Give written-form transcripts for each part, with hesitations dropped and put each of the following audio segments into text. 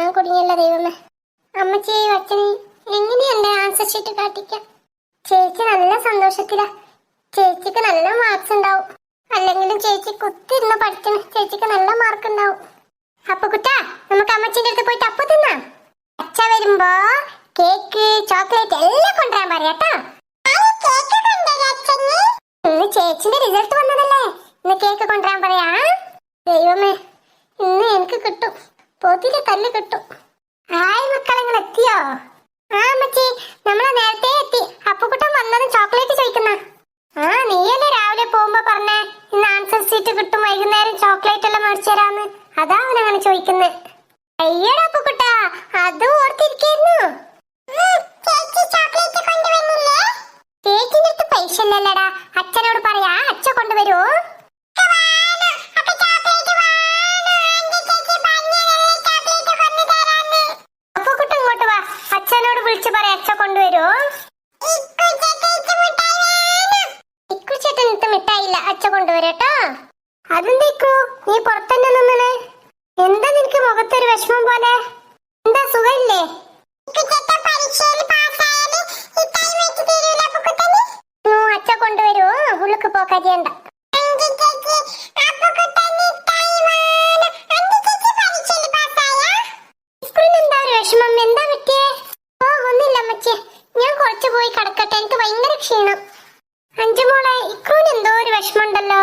ഞാൻ കുടുങ്ങിയല്ല ദൈവമേ. അമ്മച്ചി അച്ഛന് എങ്ങനെയുണ്ട് ആൻസർ ഷീറ്റ് കാട്ടിക്കാം? ചേച്ചി നല്ല സന്തോഷത്തിലാ. ചേച്ചിക്ക് നല്ല മാർക്സ് ഉണ്ടാവും. അല്ലെങ്കിലും ചേച്ചി കുത്തിരുന്ന് പഠിക്കണം. ചേച്ചിക്ക് നല്ല മാർക്ക് ഉണ്ടാവും. അപ്പൊ കുട്ടാ, നമുക്ക് അമ്മച്ചിന്റെ അടുത്ത് പോയിട്ട് അപ്പൊ തിന്നാം. അച്ഛ വരുമ്പോ കേക്ക്, ചോക്ലേറ്റ് എല്ലാം കൊണ്ടുവരാൻ പറയാട്ടോ. ഇന്ന് ചേച്ചിന്റെ റിസൾട്ട് വന്നതല്ലേ, ഇന്ന് കേക്ക് കൊണ്ടുവരാൻ പറയാ. ദൈവമേ, ഇന്ന് എനിക്ക് കിട്ടും, പൊതിരെ തല്ല് കിട്ടും. ഹായ് മക്കളെ, നിങ്ങൾ എത്തിയോ? ആ അമ്മച്ചി, നമ്മളെ നേരത്തെ എത്തി. അപ്പുക്കുട്ടൻ വന്നതും ചോക്ലേറ്റ് ചോദിക്കുന്ന. ആ നീയല്ലേ രാവിലെ പോകുമ്പോ പറഞ്ഞേ ഇന്ന് ആൻസർ ഷീറ്റ് കിട്ടും, വൈകുന്നേരം ചോക്ലേറ്റ് എല്ലാം മേടിച്ചു തരാന്ന്. അതാ അവനങ്ങനെ ചോദിക്കുന്നത്. അയ്യടാ അപ്പുക്കുട്ടാ, അത് ഓർത്തിരിക്കുന്നു. ചേച്ചിന്റെ അടുത്ത് പൈസ ഇല്ലല്ലടാ, അച്ഛനോട് പറയാ, അച്ഛൻ കൊണ്ടുവരുമോ? അപ്പുക്കുട്ടൻ ഇങ്ങോട്ട് വാ, അച്ഛനോട് വിളിച്ചു പറയാ, അച്ഛൻ കൊണ്ടുവരുമോ? ഇക്കുച്ചേട്ടൻ ഇന്നത്തെ മിഠായില്ല, അച്ഛൻ കൊണ്ടുവരട്ടോ. അതെന്തേക്കു നീ പുറത്തന്നെ നിന്നേ? എന്താ നിനക്ക് മുഖത്തൊരു വിഷമം പോലെ? എന്താ സുഖമില്ലേ? അച്ഛ കൊണ്ടുവരുമോ? ഉള്ളിക്ക് പോക്കാരിയണ്ട. എന്താ ഒരു വിഷമം? എന്താ പറ്റിയേ? ഓ ഒന്നില്ല അമ്മച്ചേ, ഞാൻ കുറച്ച് പോയി കിടക്കട്ടെ, എനിക്ക് ഭയങ്കര ക്ഷീണം. അഞ്ചുമോളെ, ഇക്രൂന് എന്തോ ഒരു വിഷമം ഉണ്ടല്ലോ.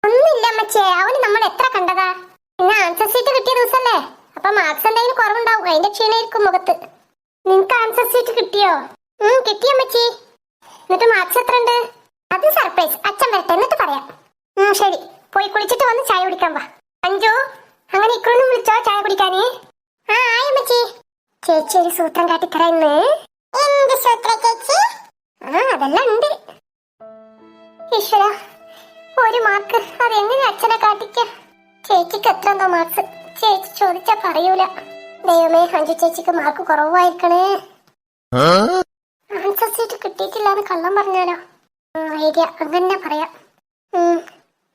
ഒന്നില്ല അമ്മച്ചേ, അവന് നമ്മൾ എത്ര കണ്ടതാ. പിന്നെ ആൻസർ ഷീറ്റ് കിട്ടിയ ദിവസല്ലേ, അപ്പൊ മാർക്സ് എന്തെങ്കിലും കുറവുണ്ടാവും, അതിന്റെ ക്ഷീണമായിരിക്കും മുഖത്ത്. നിനക്ക് ആൻസർ ഷീറ്റ് കിട്ടിയോ? കിട്ടിയ അമ്മച്ചി. എന്നിട്ട് മാർക്സ് എത്ര ഉണ്ട്? അത് സർപ്രൈസ്, അച്ഛൻ വരട്ടെ എന്നിട്ട് പറയാം. ശരി, പോയി കുളിച്ചിട്ട് വന്ന് ചായ കുടിക്കാൻ വാ. അഞ്ചു, അങ്ങനെ ഇക്രൂനും വിളിച്ചോ ചായ കുടിക്കാനേ? ആ ആയി അമ്മച്ചി. ചേച്ചി ഒരു സൂത്രം കാട്ടിത്തരാന്ന്. എന്ത് സൂത്രം ചേച്ചി? അതെല്ലാം ഉണ്ട്. ഈശ്വര, ഒരു മാർക്ക്, അതെങ്ങനെ അച്ഛനെ കാട്ടിക്ക? ചേച്ചിക്ക് എത്ര എന്തോ മാർക്സ്, ചേച്ചി ചോദിച്ചാ പറയൂല. ദൈവമേ, അഞ്ചു ചേച്ചിക്ക് മാർക്ക് കുറവായിരിക്കണേ. ആൻസർ ഷീറ്റ് കിട്ടിയിട്ടില്ലാന്ന് കള്ളം പറഞ്ഞാലോ? ഐഡിയ, അങ്ങനെ പറയാം.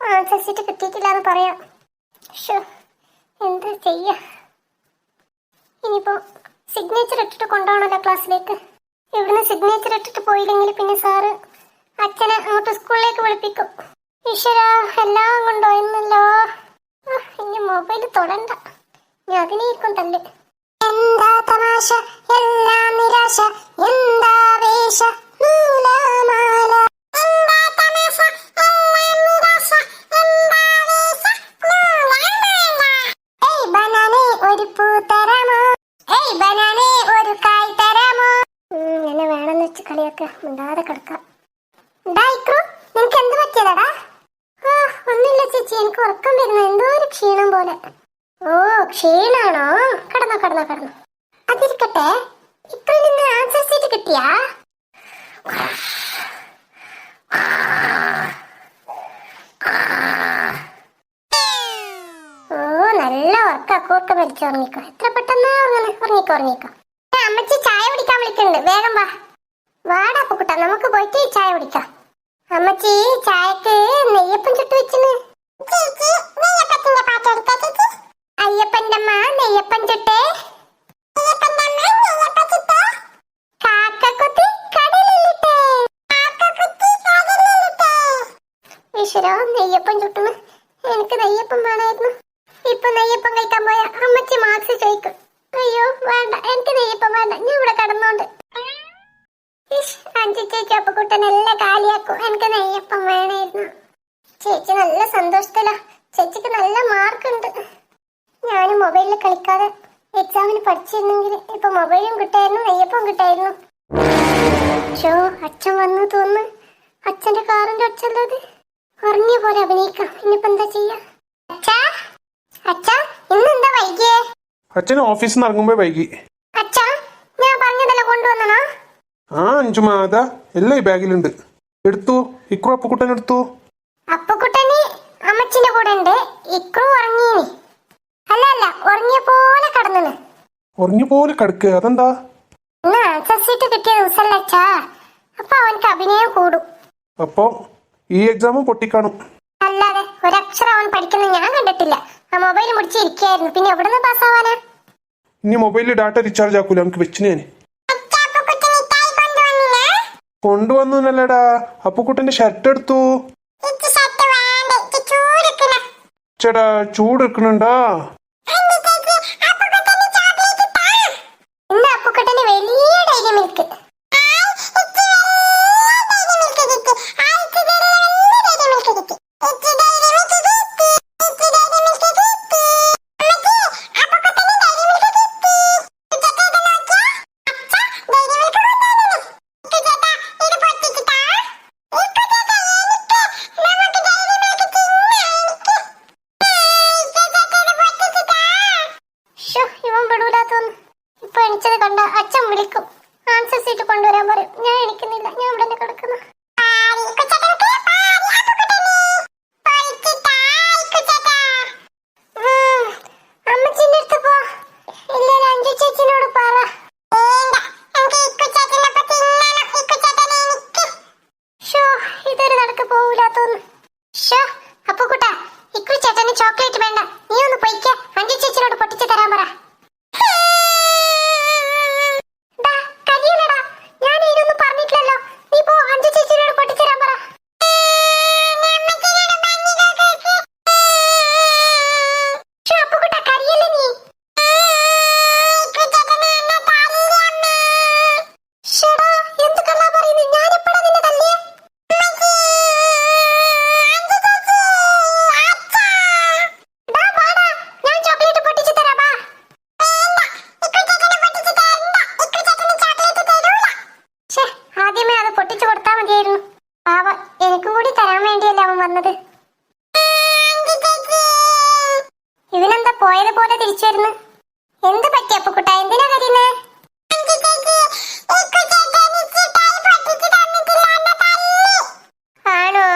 ആൻസർ ഷീറ്റ് കിട്ടിയിട്ടില്ലാന്ന് പറയാം. എന്താ ചെയ്യാ? ഇനിയിപ്പോ സിഗ്നേച്ചർ ഇട്ടിട്ട് കൊണ്ടുപോകണല്ലോ ക്ലാസ്സിലേക്ക്. ഇവിടുന്ന് സിഗ്നേച്ചർ ഇട്ടിട്ട് പോയില്ലെങ്കിൽ പിന്നെ സാറ് അച്ഛനെ അങ്ങോട്ട് സ്കൂളിലേക്ക് വിളിപ്പിക്കും. ഈശ്വര, എല്ലാം കൊണ്ടുപോയെന്നല്ലോ. ഇനി മൊബൈൽ തൊടണ്ട, ഞാൻ അതിനേക്കും തല്ല്. എന്താ തമാശ, എല്ലാം നിരാശ, എന്താ വേഷ, നൂലാമാല. എന്താ തമാശ, എല്ലാം നിരാശ, എന്താ വേഷ, നൂലാമാല. ഏയ് ബനാനേ ഒരു പൂ തരാമോ, ഏയ് ബനാനേ ഒരു കായ് തരാമോ. എന്നെ വേണമെന്ന് വെച്ച് കളിയൊക്കെ മിണ്ടാതെ കിടക്കാം. നിനക്ക് എന്ത് പറ്റിയതാടാ? ഒന്നില്ല ചേച്ചി, എനിക്ക് ഉറക്കം വരുന്നു, എന്തോ ഒരു ക്ഷീണം പോലെ. ഓ ക്ഷീണാണോ? കടന്നോ കടന്നോ കടന്നോ. അതിരിക്കട്ടെ, ഇപ്പൊ നിന്ന് ആൻസർ ഷീറ്റ് കിട്ടിയാ? ഓ നല്ല ഉറക്കം വലിച്ചു ഉറങ്ങിക്കോ. എത്ര പെട്ടെന്നാ ഉറങ്ങിക്കോ ഉറങ്ങിക്കോ. അമ്മച്ചി ചായ കുടിക്കാൻ വിളിക്കുന്നുണ്ട്, വേഗം വാ. വാടാ അപ്പുക്കുട്ടാ, നമുക്ക് പോയിട്ട് ചായ കുടിക്കാം. അമ്മച്ചി ചായക്ക് നെയ്യപ്പം ചുട്ടു വെച്ചിന്. അയ്യപ്പന്റെ അമ്മ നെയ്യപ്പം ചുട്ടേ. ഈശ്വരോ, നെയ്യപ്പം ചുട്ടുന്നു. എനിക്ക് നെയ്യപ്പം വേണമായിരുന്നു. ഇപ്പൊ നെയ്യപ്പം കഴിക്കാൻ പോയ അമ്മച്ചി മാർക്സ് ചോദിക്കും. അയ്യോ വേണ്ട, എനിക്ക് നെയ്യപ്പം വേണ്ട, ഞാൻ ഇവിടെ കിടന്നോണ്ട്. അഞ്ചു ചേച്ചി അപ്പുക്കുട്ടനെല്ലാം കാലിയാക്കും, എനിക്ക് നെയ്യപ്പം വേണമായിരുന്നു. ചേച്ചി നല്ല സന്തോഷത്തിലാ, ചേച്ചിക്ക് നല്ല മാർക്കുണ്ട്. ഞാനും മൊബൈലിൽ കളിക്കാതെ എക്സാമിന് പഠിച്ചിരുന്നെങ്കിൽ ഇപ്പൊ മൊബൈലും കിട്ടായിരുന്നു, നെയ്യപ്പം കിട്ടായിരുന്നു. അച്ഛൻ വന്നു തോന്നുന്നു. അച്ഛന്റെ കാറിന്റെ ഒച്ചല്ലത്. ഉറങ്ങിയ പോലെ അഭിനയിക്കാം, ഇനിയിപ്പോ എന്താ ചെയ്യാ? അച്ഛാ, അച്ഛാ, ഇന്നെന്താ വൈകിയേ? അച്ഛൻ ഓഫീസിൽ നിന്ന് ഇറങ്ങുമ്പോ വൈകി. അച്ഛാ, ഞാൻ പറഞ്ഞതല്ല കൊണ്ടുവന്നോ? അഞ്ചുമാ, അതാ എല്ലാം ഈ ബാഗിലുണ്ട്, എടുത്തു. ഇക്രു അപ്പുക്കുട്ടൻ എടുത്തു. അപ്പുക്കുട്ടന് അമ്മച്ചിന്റെ കൂടെ ഉണ്ട്. ഇക്രു ഉറങ്ങീനി. അല്ല അല്ല, ഉറങ്ങിയ പോലെ കടന്നു. ഉറങ്ങിയ പോലെ കിടക്കുക? അതെന്താ? ഇന്ന് ആൻസർ ഷീറ്റ് കിട്ടിയ ദിവസമല്ല അച്ഛാ, അപ്പൊ അവനക്ക് അഭിനയം കൂടും. അപ്പൊ ഈ എക്സാമും പൊട്ടിക്കാണും. അല്ലാതെ ഒരക്ഷരം അവൻ പഠിക്കുന്നത് ഞാൻ കണ്ടിട്ടില്ല. ആ മൊബൈൽ മുടിച്ച് ഇരിക്കായിരുന്നു, പിന്നെ എവിടുന്ന് പാസ്സാവാനാ? ഇനി മൊബൈലിൽ ഡാറ്റ റീചാർജ് ആക്കൂല നമുക്ക് വെച്ചിന് ഞാൻ കൊണ്ടുവന്നല്ലടാ. അപ്പുക്കുട്ടന്റെ ഷർട്ട് എടുത്തു. ചേട്ടാ ചൂട് എടുക്കണുണ്ടാ? അച്ഛൻ വിളിക്കും, ആൻസർ സീറ്റ് കൊണ്ടുവരാൻ പറയും. ഞാൻ എണിക്കുന്നില്ല, ഞാൻ ഇവിടെ തന്നെ കിടക്കുന്നു. അമ്മച്ചിന്റെ അടുത്ത് പോ. ഇല്ല, അഞ്ചു ചേച്ചിനോട് പറ. ഇതൊരു നടക്ക് പോവില്ലാത്തോന്ന്. അപ്പൊ കൂട്ടാ, ഇക്കു ചേട്ടന് ചോക്ലേറ്റ് വേണ്ട, നീ ഒന്ന് പൊയ്ക്ക. അഞ്ചു ചേച്ചിനോട് പൊട്ടിച്ചു തരാൻ പറ. എനിക്കും കൂടി തരാൻ വേണ്ടിയല്ല അവൻ വന്നത്. ഇവനെന്താ പോയതുപോലെ തിരിച്ചു വരുന്നു? എന്ത് പറ്റി അപ്പുക്കുട്ട, എന്തിനാ കരുന്നേ? ആണോ?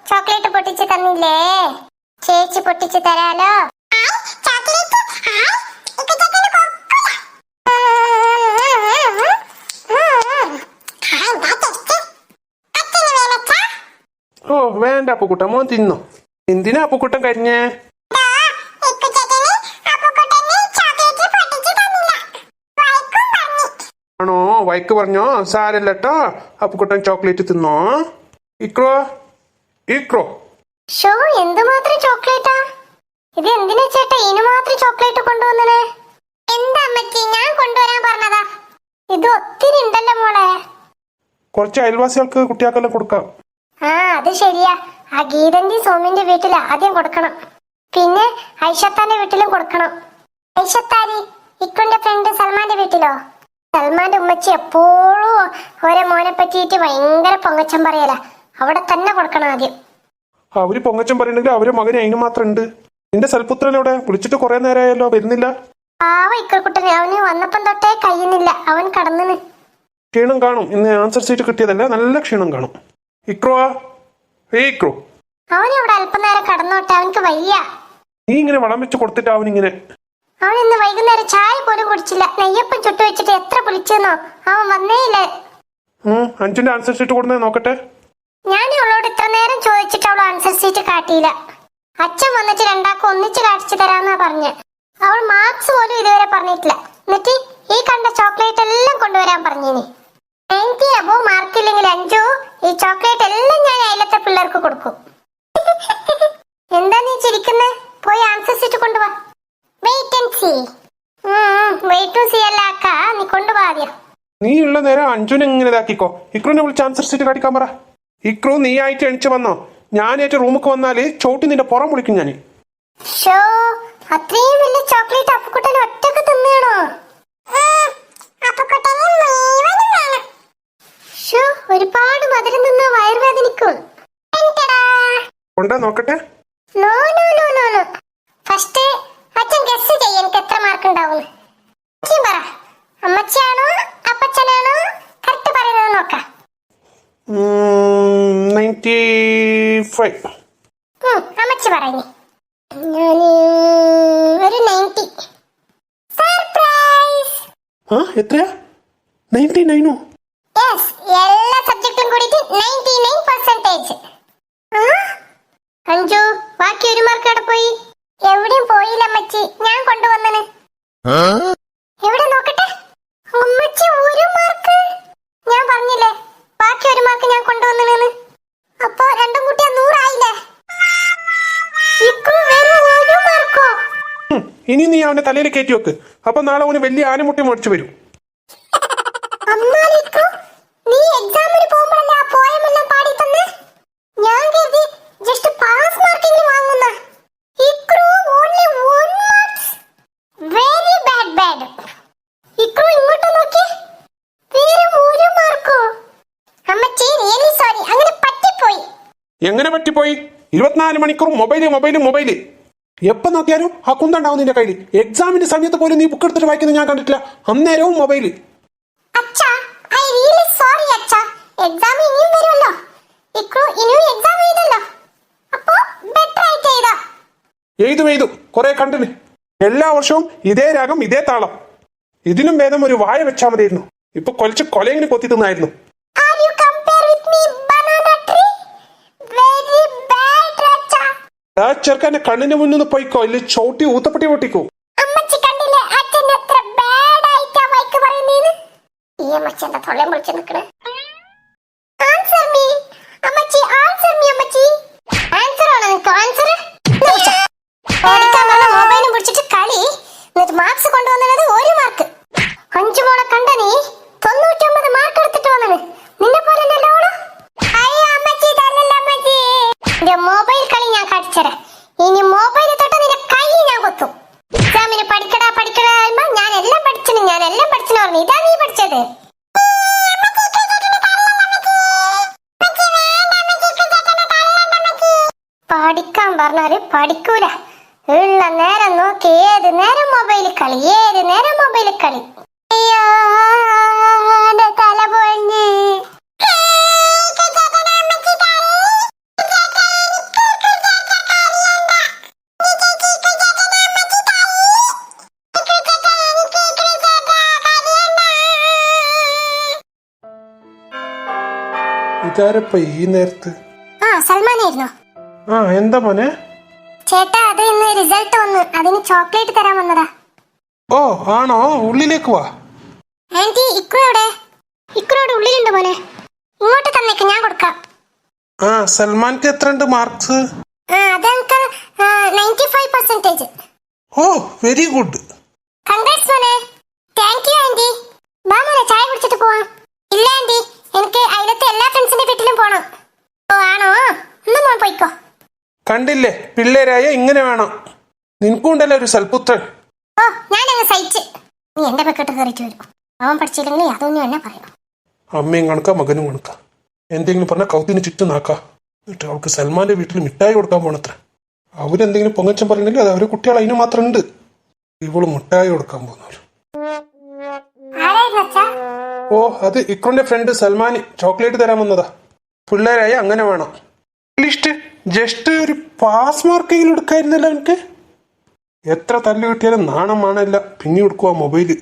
ചോക്ലേറ്റ് പൊട്ടിച്ച് തന്നില്ലേ? ചേച്ചി പൊട്ടിച്ച് തരാലോ. ഓ വേണ്ട അപ്പുക്കുട്ട, മോൻ തിന്നോ. എന്തിനാ അപ്പുക്കുട്ടൻ കരിഞ്ഞേ? ആണോ? വൈക്ക് പറഞ്ഞോ? സാരല്ലട്ടോ, അപ്പുക്കുട്ടൻ ചോക്ലേറ്റ് തിന്നോ. ഇക്രോ ഇക്രോ. ഷോ, എന്തുമാത്രം ചോക്ലേറ്റാ ഇത്? എന്തിനാ ചേട്ടാ ഇതിന് മാത്രം ചോക്ലേറ്റ് കൊണ്ടുവന്നേ? എന്താ അമ്മച്ചി, ഞാൻ കൊണ്ടുവരാൻ പറഞ്ഞതാ. ഇത് ഒത്തിരി ഉണ്ടല്ലോ മോളെ. കുറച്ച് അയൽവാസികൾക്ക് കുട്ടികൾക്കെല്ലാം കൊടുക്കാം. ആ, അത് ശരിയാ. ആ ഗീതന്റെ സോമിന്റെ വീട്ടിൽ ആദ്യം കൊടുക്കണം, പിന്നെ ഐഷത്താന്റെ വീട്ടിലും കൊടുക്കണം. ഐഷത്താരി ഇക്കുന്റെ ഫ്രണ്ട് സൽമാന്റെ വീട്ടിലോ? സൽമാന്റെ ഉമ്മച്ചി എപ്പോഴും ഓരോ മോനെ പറ്റിയിട്ട് ഭയങ്കര പൊങ്ങച്ചം പറയല. അവിടെ തന്നെ കൊടുക്കണം ആദ്യം. അവര് പൊങ്ങച്ചം പറയണെങ്കിൽ അവരെ മകന് അതിന് മാത്രം ഉണ്ട്. നിന്റെ സൽപുത്രനോടെ വിളിച്ചിട്ട് കുറെ നേരമായല്ലോ, വരുന്നില്ല. പാവ ഇക്കുട്ടനെ, അവന് വന്നപ്പം തൊട്ടേ കഴിയുന്നില്ല, അവൻ കടന്നിന്. ക്ഷീണം കാണും, ഇന്ന് ആൻസർ സീറ്റ് കിട്ടിയതല്ല, നല്ല ക്ഷീണം കാണും. ഇക്രോ ഇക്രോ. അവൻ ഇവിടെ അല്പനേരം കടന്നോട്ടെ, അവനക്ക് വയ്യ. നീ ഇങ്ങനെ വളം വെച്ച് കൊടുത്തിട്ട് അവനിങ്ങനെ. അവൻ ഇന്ന് വൈകുന്നേരം ചായ പോലും കുടിച്ചില്ല. നെയ്യപ്പം ചുട്ടു വെച്ചിട്ട് എത്ര വിളിച്ചെന്നോ, അവൻ വന്നേയില്ല. അഞ്ചിന്റെ ആൻസർ ഷീറ്റ് കൊടുന്നേ നോക്കട്ടെ. ഞാൻ അവളോട് ഇത്ര നേരം ചോദിച്ചിട്ട് അവൾ ആൻസർ ഷീറ്റ് കാട്ടിയില്ല. അച്ഛൻ വന്നിട്ട് രണ്ടാക്കും ഒന്നിച്ച് കാണിച്ചു തരാന്നാ പറഞ്ഞ്. അവൾ മാർക്സ് പോലും ഇതുവരെ പറഞ്ഞിട്ടില്ല. എന്നിട്ട് ഈ കണ്ട ചോക്ലേറ്റ് എല്ലാം കൊണ്ടുവരാൻ പറഞ്ഞിനി. 90 അബോവ് മാർക്കില്ലെങ്കിൽ അഞ്ചു ഈ ചോക്ലേറ്റ് എല്ലാം ഞാൻ അയലത്തെ പിള്ളേർക്ക് കൊടുക്കും. എന്താ നീ ചിരിക്കുന്നേ? പോയി ആൻസർ ഷീറ്റ് കൊണ്ടുപോവാ. Wait and see. Wait to see അല്ല അക്ക, നീ കൊണ്ടുപോവാ ആദ്യം. നീ ഉള്ള നേരം അഞ്ചുനെ ഇങ്ങനെ ഇതാക്കിക്കോ. ഇക്രുവിനെ വിളിച്ച് ആൻസർ ഷീറ്റ് കാട്ടിക്കാൻ പറ. ഇക്രു നീ ആയിട്ട് എണിച്ച് വന്നോ? ഞാനായിട്ട് റൂമിക്ക് വന്നാല് ചോട്ടി നിന്റെ പുറം വിളിക്കും ഞാൻ. ഷോ, അത്രയും വലിയ ചോക്ലേറ്റ് അപ്പുക്കുട്ടൻ ഒറ്റക്ക് തിന്നണോ? ഒരുപാട് മധുരം തിന്ന വയറുവേദനിക്കും. കൊണ്ടാ നോക്കട്ടെ. No no no no no. First അച്ഛൻ ഗസ് ചെയ്യ എനിക്ക് എത്ര മാർക്ക് ഉണ്ടാവും. പറ, അമ്മച്ചിയാണോ അപ്പച്ചനാണോ കറക്റ്റ് പറയുന്നത് നോക്കാം. 95. അമ്മച്ചി പറഞ്ഞു. ഞാന് ഒരു 90. സർപ്രൈസ്. എത്രയാ? 99. യെസ്, എല്ലാ സബ്ജക്റ്റും കൂടിയിട്ട് 99%. അഞ്ചു, ബാക്കി ഒരു മാർക്ക് അവിടെ പോയി. എവിടെയും പോയില്ല അമ്മച്ചി, ഞാൻ കൊണ്ടുവന്നന്. ഇനി നീ അവന്റെ തലയിൽ കയറ്റി വെക്ക്. അപ്പൊ നാളെ അവന് വലിയ ആനമുട്ടി മേടിച്ചു വരും. അമ്മാലിക്കോ, നീ എക്സാമിന് പോകുമ്പോഴല്ലേ ആ പോയമെല്ലാം പാടി തന്നെ? ഞാൻ കരുതി ജസ്റ്റ് പാസ് മാർക്കിംഗ് വാങ്ങുന്ന. ഇക്രു only 1 മാർക്സ്. Very bad. ഇക്രു ഇങ്ങോട്ട് നോക്കി. വെറും 1 മാർക്കോ? അമ്മച്ചി റിയലി സോറി, അങ്ങനെ പറ്റിപ്പോയി. എങ്ങനെ പറ്റിപ്പോയി? 24 മണിക്കൂർ മൊബൈല്. എപ്പോ നോക്കിയാലും ആ കുന്തണ്ടാവും നിന്റെ കയ്യിൽ. എക്സാമിന്റെ സമയത്ത് പോലും നീ ബുക്ക് എടുത്തിട്ട് വായിക്കുന്നത് ഞാൻ കണ്ടിട്ടില്ല. അന്നേരവും മൊബൈല്. അച്ഛാ, ഐ റിയലി സോറി അച്ഛാ. എക്സാം ഇനിയും വരുമല്ലോ. ഇക്രു ഇനിയും എക്സാം എഴുതല്ലോ. അപ്പോ ബെറ്റർ ആയിട്ട് എഴുതും കുറെ കണ്ടിന്. എല്ലാ വർഷവും ഇതേ രാഗം ഇതേ താളം. ഇതിലും ഭേദം ഒരു വായ വെച്ചാൽ മതിയായിരുന്നു. ഇപ്പൊ കൊലച്ച് കൊലയിങ്ങനെ കൊത്തി തിന്നായിരുന്നു. Are you compare with me banana tree? Very bad അച്ഛാ. ആ ചെറുക്കന്റെ കണ്ണിന്റെ മുന്നിൽ നിന്ന് പോയിക്കോ, ഇല്ല ചോട്ടി ഊത്തപ്പട്ടി പൊട്ടിക്കോ. അമ്മച്ചി കണ്ടില്ലേ അച്ഛൻ എത്ര ബാഡ് ആയിട്ടാ വൈക്ക് പറയുന്നേന്ന്? ഈ അമ്മച്ചി എന്താ തൊള്ളയും പൊളിച്ച് നിക്കണേ? ആൻസർ മീ അമ്മച്ചി, ആൻസർ മീ അമ്മച്ചി. ആൻസർ ആണോ നിനക്ക്? ആൻസർ ഓടിക്കാൻ പറഞ്ഞ മൊബൈലും പിടിച്ചിട്ട് കളി. എന്നിട്ട് മാർക്സ് കൊണ്ടുവന്നത് 1 മാർക്ക്. 5 മോളെ കണ്ട നീ 99 മാർക്ക് എടുത്തിട്ട് വന്നത്. നിന്നെ പോലെ മൊബൈൽ കളി ഞാൻ കാണിച്ചരാ. ഇനി മൊബൈൽ തൊട്ട നിന്റെ കൈ ഞാൻ കൊത്തും. എക്സാമിന് പഠിക്കടാ പറയുമ്പോ ഞാൻ എല്ലാം പഠിച്ചു പറഞ്ഞു. ഇതാ നീ പഠിച്ചത്. പഠിക്കാൻ പറഞ്ഞാല് പഠിക്കൂല. ഉള്ള നേരം നോക്കി ഏത് നേരം മൊബൈൽ കളി. അയ്യോ, എന്റെ തല പൊഴിഞ്ഞ്. ഇതാരപ്പ ഈ നേരത്ത്? സൽമാനായിരുന്നു. എന്താ മോനെ? ചേട്ടാ, അത് ഇന്ന് റിസൾട്ട് വന്നു. അതിന് ചോക്ലേറ്റ് തരാൻ വന്നതാ. ഓ ആണോ? ഉള്ളിലേക്ക് വാ. ആന്റി, ഇക്രു എവിടെ? ഇക്രുവിടെ ഉള്ളിലുണ്ട് മോനെ. ഇങ്ങോട്ട് തന്നേക്ക്, ഞാൻ കൊടുക്കാം. സൽമാൻക്ക് എത്രണ്ട് മാർക്സ്? അത് എനിക്ക് 95%. ഓ വെരി ഗുഡ്. കൺഗ്രാറ്റ്സ് മോനെ. Thank you aunty. വാ മോനെ, ചായ കുടിച്ചിട്ട് പോവാം. ഇല്ല ആന്റി, എനിക്ക് അയലത്തെ എല്ലാ ഫ്രണ്ട്സിന്റെ വീട്ടിലും പോണം. ഓ ആണോ? ഒന്ന് മോൻ പോയിക്കോ. കണ്ടില്ലേ, പിള്ളേരായ ഇങ്ങനെ വേണം. നിനക്കുണ്ടല്ലോ ഒരു സൽപുത്രൻ. ഓ ഞാനങ്ങ് സഹിച്ച്. നീ എന്റെ പെക്കട്ട് കയറിയിട്ട് വരും. അവൻ പഠിച്ചില്ലെങ്കിൽ അതൊന്നും എന്നെ പറയണം. അമ്മയും കണക്കാ മകനും കണക്കാ. എന്തെങ്കിലും പറഞ്ഞാൽ കൗത്തിന് ചുറ്റും നാക്കാ. എന്നിട്ട് അവൾക്ക് സൽമാന്റെ വീട്ടിൽ മിഠായി കൊടുക്കാൻ പോണത്ര. അവരെന്തെങ്കിലും പൊങ്ങച്ചം പറഞ്ഞില്ലെങ്കിൽ അത് അവരെ കുട്ടികൾ അതിന് മാത്രം ഉണ്ട്. ഇവള് മിഠായി കൊടുക്കാൻ പോകുന്നവര്. ഓ അത് ഇക്രുന്റെ ഫ്രണ്ട് സൽമാന് ചോക്ലേറ്റ് തരാൻ വന്നതാ. പിള്ളേരായ അങ്ങനെ വേണം. ലിസ്റ്റ് ജസ്റ്റ് ഒരു പാസ് മാർക്കെങ്കിലും എടുക്കായിരുന്നല്ലോ അവനക്ക്. എത്ര തല്ല് കിട്ടിയാലും നാണം മാണല്ല. പിന്നെ കൊടുക്കുക മൊബൈല്.